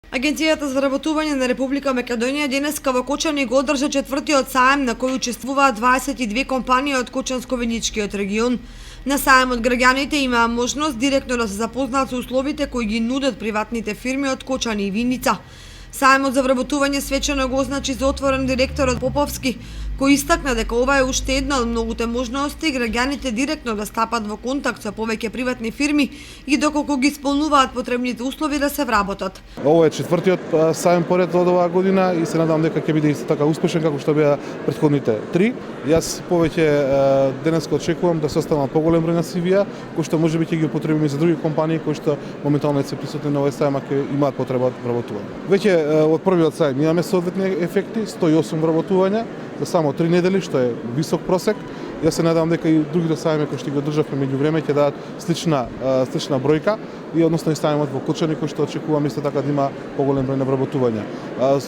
Агенцијата за вработување на Република Македонија денеска во Кочани го одржа четвртиот саем на кој учествуваат 22 компании од Кочанско-Виничкиот регион. На саемот граѓаните имаа можност директно да се запознаат со условите кои ги нудат приватните фирми од Кочани и Виница. Саемот за вработување свечено го означи за отворен директорот Поповски, кој истакна дека ова е уште една од многуте можности граѓаните директно да стапат во контакт со повеќе приватни фирми и доколку ги исполнуваат потребните услови да се вработат. Ова е четвртиот саем поред од оваа година и се надам дека ќе биде исто така успешен како што беа претходните три. Јас повеќе денеска очекувам да составам поголем број на CV-а, кои што можеби ќе ги употребиме за други компании кои што моментално се присутни на овој саем, а ќе имаат потреба од вработување. Веќе од првиот саем имаме соодветни ефекти, 108 вработувања за само 3 недели, што е висок просек. Јас се надам дека и другите саеми кои што ги одржавме меѓувреме ќе дадат слична бројка и односно и саемот во Кочани кој што очекувам исто така да има поголем број на вработувања.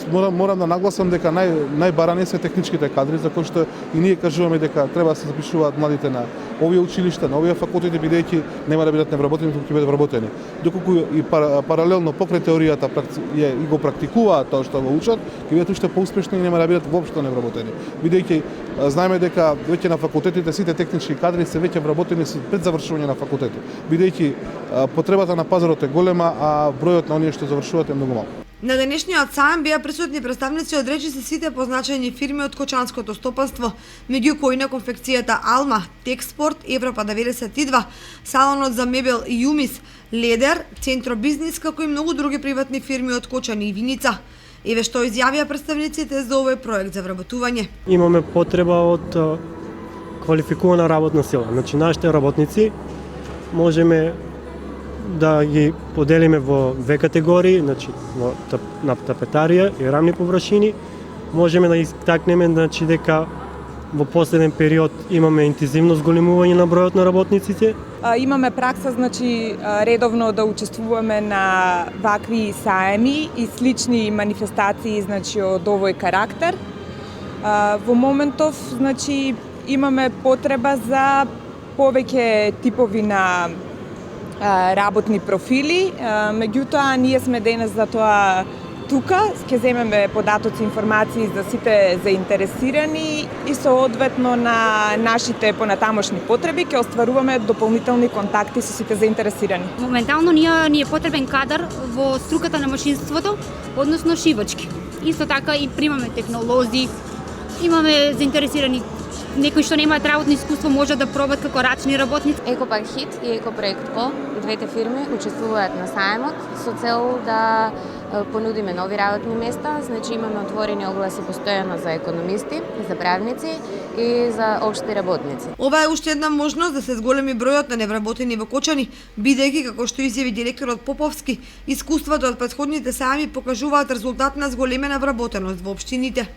Морам да нагласам дека најбарани се техничките кадри за кои што и ние кажуваме дека треба да се запишуваат младите на овие училишта, на овие факултети бидејќи нема да бидат невработени, туку ќе бидат вработени. Доколку и паралелно покрај теоријата и го практикуваат тоа што го учат, ќе бидат уште поуспешни и нема да бидат воопшто невработени. Бидејќи знаеме дека веќе на факултетите сите технички кадри се веќе вработени пред завршување на факултетот. Бидејќи потребата на пазарот е голема, а бројот на оние што завршуваат е многу малку. На денешниот саем беа присутни представници од речиси сите позначајни фирми од кочанското стопанство, меѓу кои на конфекцијата Алма, Текспорт, Европа 92, салонот за мебел Јумис, Ледер, Центро Бизнис, како и многу други приватни фирми од Кочани и Виница. Еве што изјавија представниците за овој проект за вработување. Имаме потреба од квалификувана работна сила. Значи нашите работници можеме да ги поделиме во две категории, значи на тапетарија и рамни површини. Можеме да истакнеме значи дека во последен период имаме интензивно зголемување на бројот на работниците. Имаме пракса значи редовно да учествуваме на вакви саеми и слични манифестации значи од овој карактер. Во моментов значи имаме потреба за повеќе типови на работни профили, меѓутоа ние сме денес за тоа тука, ќе земеме податоци, информации за сите заинтересирани и соодветно на нашите понатамошни потреби ќе остваруваме дополнителни контакти со сите заинтересирани. Моментално ни е потребен кадар во струката на машинството, односно шивачки. Исто така и примаме технолози, имаме заинтересирани некои што немаат работно искуство може да пробат како рачни работници. Екопархит и Екопроект О, двете фирми учествуваат на саемот со цел да понудиме нови работни места, значи имаме отворени огласи постојано за економисти, за правници и за општи работници. Ова е уште една можност да се зголеми бројот на невработени во Кочани, бидејќи како што изјави директорот Поповски, искуството од претходните саеми покажуваат резултат на зголемена вработеност во општините.